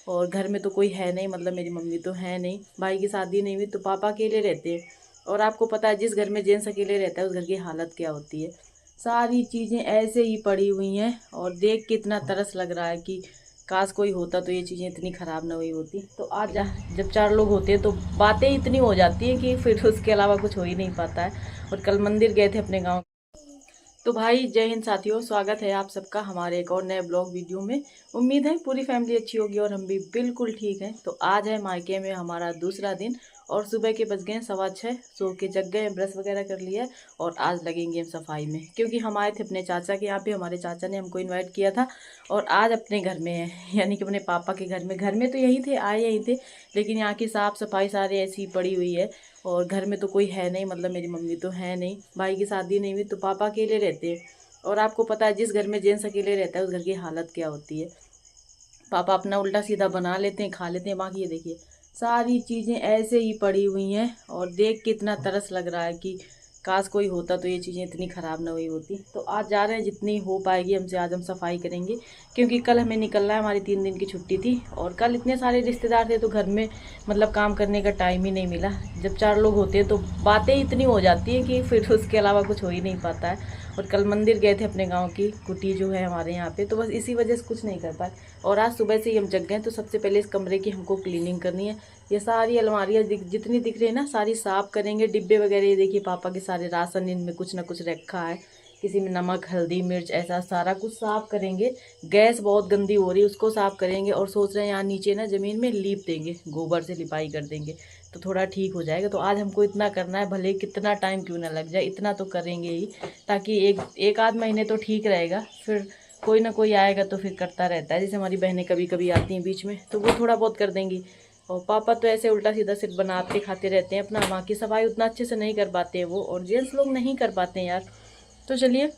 और घर में तो कोई है नहीं, मतलब मेरी मम्मी तो है नहीं, भाई की शादी नहीं हुई तो पापा अकेले रहते हैं। और आपको पता है जिस घर में जेंट्स अकेले रहता है उस घर की हालत क्या होती है। सारी चीज़ें ऐसे ही पड़ी हुई हैं और देख के इतना तरस लग रहा है कि काश कोई होता तो ये चीज़ें इतनी ख़राब ना हुई होती। तो आज जब 4 लोग होते हैं तो बातें इतनी हो जाती हैं कि फिर उसके अलावा कुछ हो ही नहीं पाता है। और कल मंदिर गए थे अपने गाँव। तो भाई जय हिंद साथियों, स्वागत है आप सबका हमारे एक और नए ब्लॉग वीडियो में। उम्मीद है पूरी फैमिली अच्छी होगी और हम भी बिल्कुल ठीक हैं। तो आज है मायके में हमारा दूसरा दिन और सुबह के बज गए हैं 6:15। सो के जग गए, ब्रश वगैरह कर लिया और आज लगेंगे हम सफाई में, क्योंकि हम आए थे अपने चाचा के यहाँ पे। हमारे चाचा ने हमको इन्वाइट किया था और आज अपने घर में है, यानी कि अपने पापा के घर में। घर में तो यही थे, आए यहीं थे, लेकिन यहाँ की साफ़ सफाई सारी ऐसी पड़ी हुई है। और घर में तो कोई है नहीं, मतलब मेरी मम्मी तो है नहीं, भाई की शादी नहीं हुई तो पापा अकेले रहते हैं। और आपको पता है जिस घर में जेंट्स अकेले रहता है उस घर की हालत क्या होती है। पापा अपना उल्टा सीधा बना लेते हैं, खा लेते हैं, बाकी ये देखिए सारी चीज़ें ऐसे ही पड़ी हुई हैं और देख के इतना तरस लग रहा है कि काश कोई होता तो ये चीज़ें इतनी ख़राब ना हुई होती। तो आज जा रहे हैं, जितनी हो पाएगी हमसे आज हम सफाई करेंगे, क्योंकि कल हमें निकलना है, हमारी 3 दिन की छुट्टी थी। और कल इतने सारे रिश्तेदार थे तो घर में मतलब काम करने का टाइम ही नहीं मिला। जब 4 लोग होते हैं तो बातें इतनी हो जाती हैं कि फिर उसके अलावा कुछ हो ही नहीं पाता है। और कल मंदिर गए थे अपने गाँव की, कुटी जो है हमारे यहाँ पे, तो बस इसी वजह से कुछ नहीं कर पाए। और आज सुबह से ही हम जग गए, तो सबसे पहले इस कमरे की हमको क्लीनिंग करनी है। ये सारी अलमारियाँ जितनी दिख रही है ना, सारी साफ़ करेंगे। डिब्बे वगैरह ये देखिए पापा के सारे राशन, इनमें कुछ ना कुछ रखा है, किसी में नमक हल्दी मिर्च, ऐसा सारा कुछ साफ़ करेंगे। गैस बहुत गंदी हो रही है, उसको साफ़ करेंगे। और सोच रहे हैं यहाँ नीचे ना ज़मीन में लीप देंगे, गोबर से लिपाई कर देंगे तो थोड़ा ठीक हो जाएगा। तो आज हमको इतना करना है, भले कितना टाइम क्यों ना लग जाए, इतना तो करेंगे ही, ताकि एक आध महीने तो ठीक रहेगा। फिर कोई ना कोई आएगा तो फिर करता रहता है, जैसे हमारी बहनें कभी कभी आती हैं बीच में तो वो थोड़ा बहुत कर देंगी। और पापा तो ऐसे उल्टा सीधा सिर्फ बनाते खाते रहते हैं अपना, वहाँ की सफाई उतना अच्छे से नहीं कर पाते हैं वो, और जेंट्स लोग नहीं कर पाते हैं यार। तो चलिए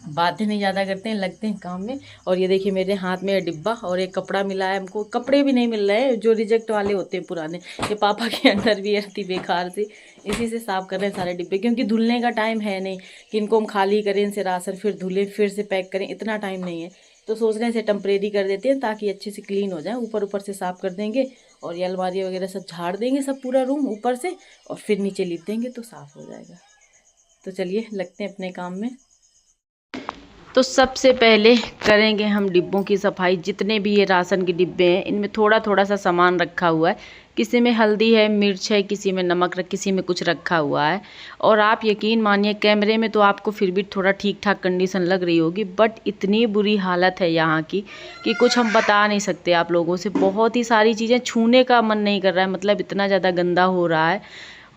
बातें नहीं ज़्यादा करते हैं, लगते हैं काम में। और ये देखिए मेरे हाथ में डिब्बा और एक कपड़ा मिला है हमको। कपड़े भी नहीं मिल रहे हैं, जो रिजेक्ट वाले होते हैं पुराने, ये पापा के अंदर भी थी बेकार से। इसी से साफ़ कर रहे हैं सारे डिब्बे, क्योंकि धुलने का टाइम है नहीं कि इनको हम खाली करें, इनसे राशन फिर धुलें फिर से पैक करें, इतना टाइम नहीं है। तो सोच रहे हैं इसे टेम्परेरी कर देते हैं ताकि अच्छे से क्लीन हो जाए। ऊपर ऊपर से साफ़ कर देंगे और ये अलमारी वगैरह सब झाड़ देंगे, सब पूरा रूम ऊपर से, और फिर नीचे लिप देंगे तो साफ़ हो जाएगा। तो चलिए लगते हैं अपने काम में। तो सबसे पहले करेंगे हम डिब्बों की सफाई। जितने भी ये राशन के डिब्बे हैं इनमें थोड़ा थोड़ा सा सामान रखा हुआ है, किसी में हल्दी है मिर्च है, किसी में नमक किसी में कुछ रखा हुआ है। और आप यकीन मानिए कैमरे में तो आपको फिर भी थोड़ा ठीक ठाक कंडीशन लग रही होगी, बट इतनी बुरी हालत है यहाँ की कि कुछ हम बता नहीं सकते आप लोगों से। बहुत ही सारी चीज़ें छूने का मन नहीं कर रहा है, मतलब इतना ज़्यादा गंदा हो रहा है।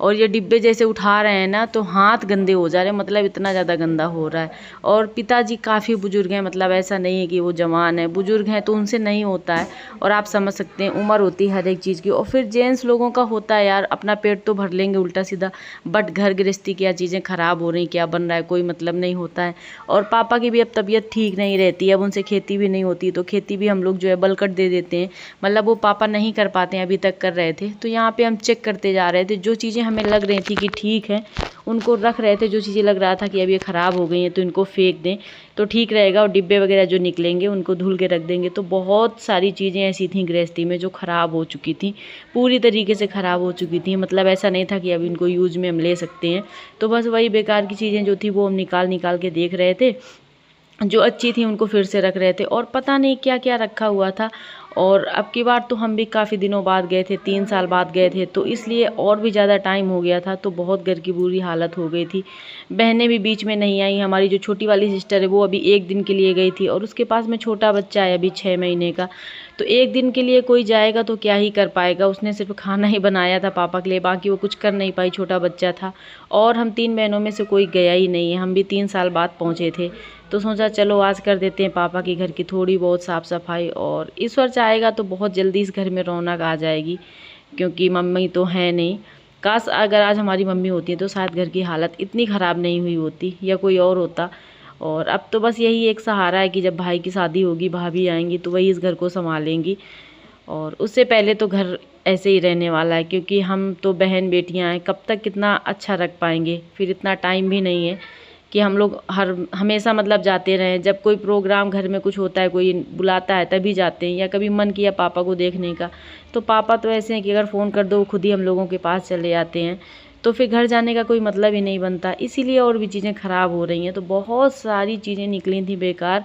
और ये डिब्बे जैसे उठा रहे हैं ना तो हाथ गंदे हो जा रहे हैं, मतलब इतना ज़्यादा गंदा हो रहा है। और पिताजी काफ़ी बुजुर्ग हैं, मतलब ऐसा नहीं है कि वो जवान है, बुजुर्ग हैं तो उनसे नहीं होता है। और आप समझ सकते हैं उम्र होती है हर एक चीज़ की। और फिर जेंट्स लोगों का होता है यार, अपना पेट तो भर लेंगे उल्टा सीधा, बट घर गृहस्थी क्या चीज़ें ख़राब हो रही, क्या बन रहा है, कोई मतलब नहीं होता है। और पापा की भी अब तबीयत ठीक नहीं रहती है, अब उनसे खेती भी नहीं होती, तो खेती भी हम लोग जो है बलकट दे देते हैं, मतलब वो पापा नहीं कर पाते हैं, अभी तक कर रहे थे। तो यहाँ पे हम चेक करते जा रहे थे, जो चीज़ें हमें लग रही थी कि ठीक है उनको रख रहे थे, जो चीज़ें लग रहा था कि अब ये ख़राब हो गई हैं तो इनको फेंक दें तो ठीक रहेगा। और डिब्बे वगैरह जो निकलेंगे उनको धुल के रख देंगे। तो बहुत सारी चीज़ें ऐसी थी गृहस्थी में जो ख़राब हो चुकी थी, पूरी तरीके से ख़राब हो चुकी थी, मतलब ऐसा नहीं था कि अब इनको यूज़ में हम ले सकते हैं। तो बस वही बेकार की चीज़ें जो थी वो हम निकाल निकाल के देख रहे थे, जो अच्छी थी उनको फिर से रख रहे थे, और पता नहीं क्या क्या रखा हुआ था। और अब की बार तो हम भी काफ़ी दिनों बाद गए थे, 3 साल बाद गए थे, तो इसलिए और भी ज़्यादा टाइम हो गया था, तो बहुत घर की बुरी हालत हो गई थी। बहनें भी बीच में नहीं आई, हमारी जो छोटी वाली सिस्टर है वो अभी 1 दिन के लिए गई थी, और उसके पास में छोटा बच्चा है अभी 6 महीने का। तो 1 दिन के लिए कोई जाएगा तो क्या ही कर पाएगा, उसने सिर्फ खाना ही बनाया था पापा के लिए, बाकी वो कुछ कर नहीं पाई, छोटा बच्चा था। और हम 3 बहनों में से कोई गया ही नहीं है, हम भी 3 साल बाद पहुँचे थे। तो सोचा चलो आज कर देते हैं पापा के घर की थोड़ी बहुत साफ़ सफाई, और ईश्वर चाहेगा तो बहुत जल्दी इस घर में रौनक आ जाएगी, क्योंकि मम्मी तो है नहीं। काश अगर आज हमारी मम्मी होती तो शायद घर की हालत इतनी ख़राब नहीं हुई होती, या कोई और होता। और अब तो बस यही एक सहारा है कि जब भाई की शादी होगी, भाभी आएंगी तो वही इस घर को संभालेंगी। और उससे पहले तो घर ऐसे ही रहने वाला है, क्योंकि हम तो बहन बेटियां हैं, कब तक कितना अच्छा रख पाएंगे, फिर इतना टाइम भी नहीं है कि हम लोग हमेशा मतलब जाते रहें। जब कोई प्रोग्राम घर में कुछ होता है, कोई बुलाता है तभी जाते हैं, या कभी मन किया पापा को देखने का, तो पापा तो ऐसे हैं कि अगर फ़ोन कर दो वो खुद ही हम लोगों के पास चले जाते हैं, तो फिर घर जाने का कोई मतलब ही नहीं बनता। इसीलिए और भी चीज़ें ख़राब हो रही हैं। तो बहुत सारी चीज़ें निकली थी बेकार,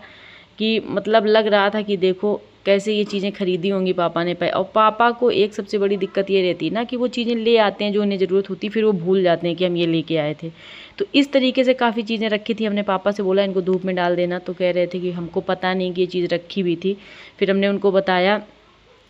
कि मतलब लग रहा था कि देखो कैसे ये चीज़ें खरीदी होंगी पापा ने और पापा को एक सबसे बड़ी दिक्कत ये रहती है ना कि वो चीज़ें ले आते हैं जो उन्हें ज़रूरत होती है, फिर वो भूल जाते हैं कि हम ये लेके आए थे। तो इस तरीके से काफ़ी चीज़ें रखी थी। हमने पापा से बोला इनको धूप में डाल देना, तो कह रहे थे कि हमको पता नहीं कि ये चीज़ रखी हुई थी। फिर हमने उनको बताया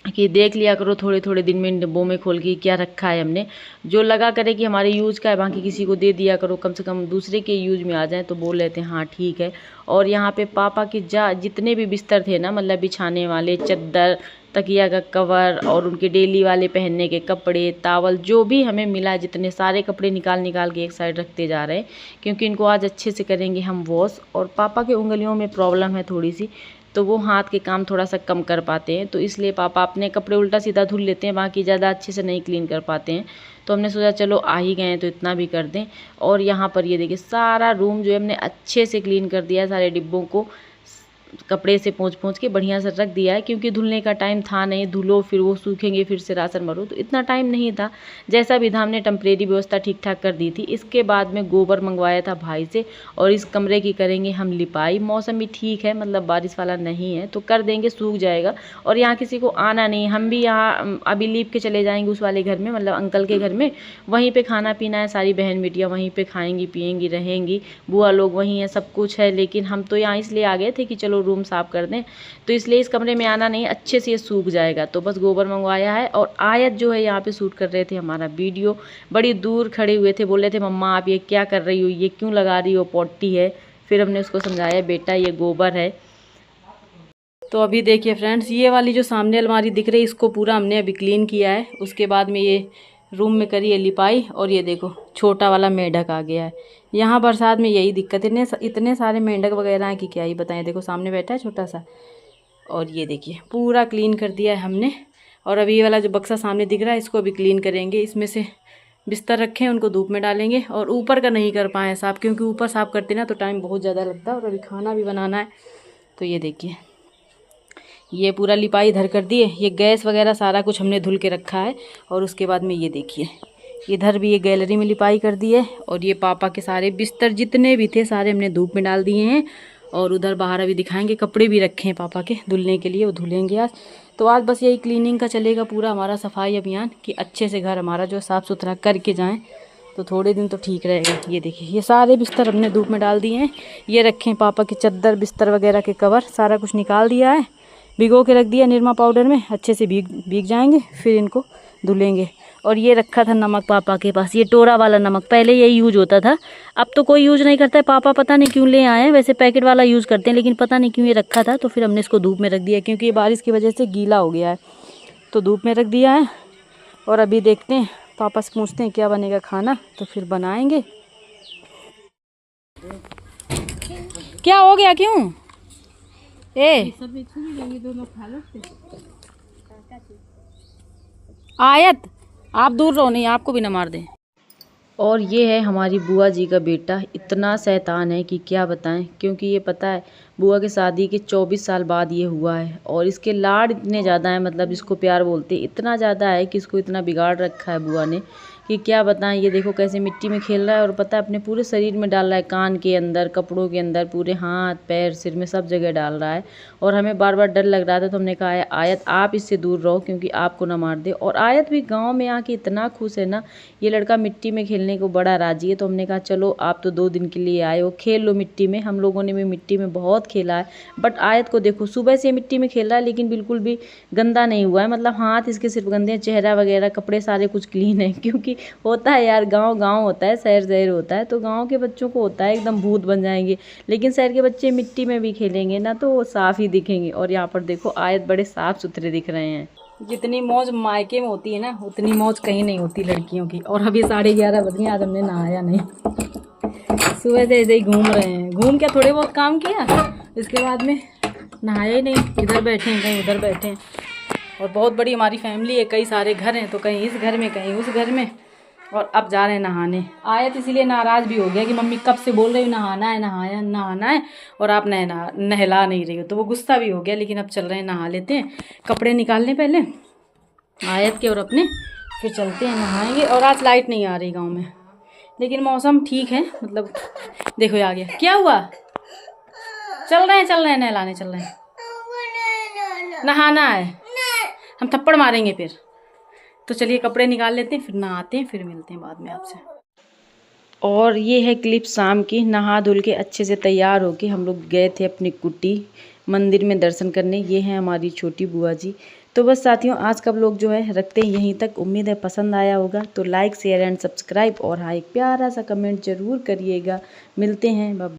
कि देख लिया करो थोड़े थोड़े दिन में इन डिब्बों में खोल के क्या रखा है हमने, जो लगा करे कि हमारे यूज़ का है, बाकी किसी को दे दिया करो, कम से कम दूसरे के यूज़ में आ जाए। तो बोल रहे थे हाँ ठीक है। और यहाँ पे पापा के जितने भी बिस्तर थे ना, मतलब बिछाने वाले, चद्दर, तकिया का कवर और उनके डेली वाले पहनने के कपड़े, तावल, जो भी हमें मिला, जितने सारे कपड़े निकाल निकाल के एक साइड रखते जा रहे हैं, क्योंकि इनको आज अच्छे से करेंगे हम वॉश। और पापा के उंगलियों में प्रॉब्लम है थोड़ी सी, तो वो हाथ के काम थोड़ा सा कम कर पाते हैं, तो इसलिए पापा अपने कपड़े उल्टा सीधा धुल लेते हैं, बाकी ज़्यादा अच्छे से नहीं क्लीन कर पाते हैं। तो हमने सोचा चलो आ ही गए हैं तो इतना भी कर दें। और यहाँ पर ये देखिए सारा रूम जो है हमने अच्छे से क्लीन कर दिया है, सारे डिब्बों को कपड़े से पोंछ के बढ़िया से रख दिया है, क्योंकि धुलने का टाइम था नहीं। धुलो फिर वो सूखेंगे, फिर से राशन भरो, तो इतना टाइम नहीं था। जैसा भी था हमने टेम्परेरी व्यवस्था ठीक ठाक कर दी थी। इसके बाद में गोबर मंगवाया था भाई से, और इस कमरे की करेंगे हम लिपाई। मौसम भी ठीक है, मतलब बारिश वाला नहीं है, तो कर देंगे, सूख जाएगा। और यहाँ किसी को आना नहीं, हम भी यहाँ अभी लीव के चले जाएंगे उस वाले घर में, मतलब अंकल के घर में। वहीं पर खाना पीना है, सारी बहन बेटियाँ वहीं पर खाएँगी पिएँगी रहेंगी, बुआ लोग वहीं हैं, सब कुछ है। लेकिन हम तो यहाँ इसलिए आ गए थे कि चलो रूम साफ कर दें, तो इसलिए इस कमरे में आना नहीं, अच्छे से ये सूख जाएगा। तो बस गोबर मंगवाया है। और आयत जो है यहाँ पे शूट कर रहे थे हमारा वीडियो, बड़ी दूर खड़े हुए थे, बोल रहे थे मम्मा आप ये क्या कर रही हो, ये क्यों लगा रही हो, पॉटी है। फिर हमने उसको समझाया बेटा ये गोबर है। तो अभी देखिए फ्रेंड्स, ये वाली जो सामने अलमारी दिख रही है, इसको पूरा हमने अभी क्लीन किया है। उसके बाद में ये रूम में करी है लिपाई, और ये देखो छोटा वाला मेंढक आ गया है। यहाँ बरसात में यही दिक्कत है, इतने सारे मेंढक वगैरह हैं कि क्या ही बताएं। देखो सामने बैठा है छोटा सा, और ये देखिए पूरा क्लीन कर दिया है हमने। और अभी ये वाला जो बक्सा सामने दिख रहा है, इसको अभी क्लीन करेंगे। इसमें से बिस्तर रखे हैं, उनको धूप में डालेंगे। और ऊपर का नहीं कर पाए साफ, क्योंकि ऊपर साफ करते ना तो टाइम बहुत ज़्यादा लगता है, और अभी खाना भी बनाना है। तो ये देखिए ये पूरा लिपाई इधर कर दिए, ये गैस वगैरह सारा कुछ हमने धुल के रखा है। और उसके बाद में ये देखिए इधर भी ये गैलरी में लिपाई कर दी है। और ये पापा के सारे बिस्तर जितने भी थे सारे हमने धूप में डाल दिए हैं। और उधर बाहर अभी दिखाएंगे, कपड़े भी रखे हैं पापा के धुलने के लिए, वो धुलेंगे आज। तो आज बस यही क्लीनिंग का चलेगा पूरा हमारा सफाई अभियान, कि अच्छे से घर हमारा जो साफ़ सुथरा करके जाएँ, तो थोड़े दिन तो ठीक रहेगा। ये देखिए ये सारे बिस्तर हमने धूप में डाल दिए हैं। ये रखे हैं पापा के चद्दर बिस्तर वगैरह के कवर, सारा कुछ निकाल दिया है, भिगो के रख दिया निरमा पाउडर में, अच्छे से भीग जाएंगे, फिर इनको धुलेंगे। और ये रखा था नमक पापा के पास, ये टोरा वाला नमक, पहले यही यूज होता था, अब तो कोई यूज नहीं करता है। पापा पता नहीं क्यों ले आए हैं, वैसे पैकेट वाला यूज़ करते हैं, लेकिन पता नहीं क्यों ये रखा था। तो फिर हमने इसको धूप में रख दिया, क्योंकि ये बारिश की वजह से गीला हो गया है, तो धूप में रख दिया है। और अभी देखते हैं, पापा से पूछते हैं क्या बनेगा खाना, तो फिर बनाएंगे। क्या हो गया, क्यों आयत आप दूर रहो, नहीं आपको भी न मार दें। और ये है हमारी बुआ जी का बेटा, इतना शैतान है कि क्या बताएं, क्योंकि ये पता है बुआ के शादी के 24 साल बाद ये हुआ है। और इसके लाड इतने ज़्यादा हैं, मतलब इसको प्यार बोलते इतना ज़्यादा है कि इसको इतना बिगाड़ रखा है बुआ ने कि क्या बताएं। ये देखो कैसे मिट्टी में खेल रहा है, और पता है अपने पूरे शरीर में डाल रहा है, कान के अंदर, कपड़ों के अंदर, पूरे हाथ पैर सिर में सब जगह डाल रहा है। और हमें बार बार डर लग रहा था, तो हमने कहा आयत आप इससे दूर रहो, क्योंकि आपको ना मार दे। और आयत भी गाँव में आके इतना खुश है ना, ये लड़का मिट्टी में खेलने को बड़ा राजी है। तो हमने कहा चलो आप तो 2 दिन के लिए आए हो, खेल लो मिट्टी में। हम लोगों ने भी मिट्टी में बहुत खेला है, बट आयत को देखो सुबह से मिट्टी में खेल रहा है, लेकिन बिल्कुल भी गंदा नहीं हुआ है। मतलब हाथ इसके सिर्फ गंदे हैं, चेहरा वगैरह कपड़े सारे कुछ क्लीन है, क्योंकि होता है यार, गांव गांव होता है, शहर शहर होता है। तो गांव के बच्चों को होता है एकदम भूत बन जाएंगे, लेकिन शहर के बच्चे मिट्टी में भी खेलेंगे ना तो वो साफ ही दिखेंगे। और यहाँ पर देखो आयत बड़े साफ सुथरे दिख रहे हैं। जितनी मौज मायके में होती है ना, उतनी मौज कहीं नहीं होती लड़कियों की। और अभी 11:30 बज गए, आज हमने नहाया नहीं, सुबह से ऐसे ही घूम रहे हैं। घूम के थोड़े बहुत काम किया, इसके बाद में नहाया ही नहीं, इधर बैठे हैं कहीं उधर बैठे हैं। और बहुत बड़ी हमारी फैमिली है, कई सारे घर हैं, तो कहीं इस घर में कहीं उस घर में। और अब जा रहे हैं नहाने। आए तो इसीलिए नाराज़ भी हो गया कि मम्मी कब से बोल रही हो नहाना है नहाना है और आप नहला नहीं रही हो, तो वो गुस्सा भी हो गया। लेकिन अब चल रहे हैं, नहा लेते हैं, कपड़े निकालने पहले आयत के और अपने, फिर चलते हैं नहाएंगे। और आज लाइट नहीं आ रही गाँव में, लेकिन मौसम ठीक है, मतलब देखो आ गया। क्या हुआ? चल रहे हैं नहलाने चल रहे हैं, नहाना है, हम थप्पड़ मारेंगे फिर। तो चलिए कपड़े निकाल लेते हैं, फिर नहाते हैं, फिर मिलते हैं बाद में आपसे। और ये है क्लिप शाम की। नहा धुल के अच्छे से तैयार होके हम लोग गए थे अपनी कुटी मंदिर में दर्शन करने। ये है हमारी छोटी बुआ जी। तो बस साथियों, आज का व्लॉग जो है रखते हैं यहीं तक। उम्मीद है पसंद आया होगा, तो लाइक शेयर एंड सब्सक्राइब और हाँ एक प्यारा सा कमेंट ज़रूर करिएगा। मिलते हैं।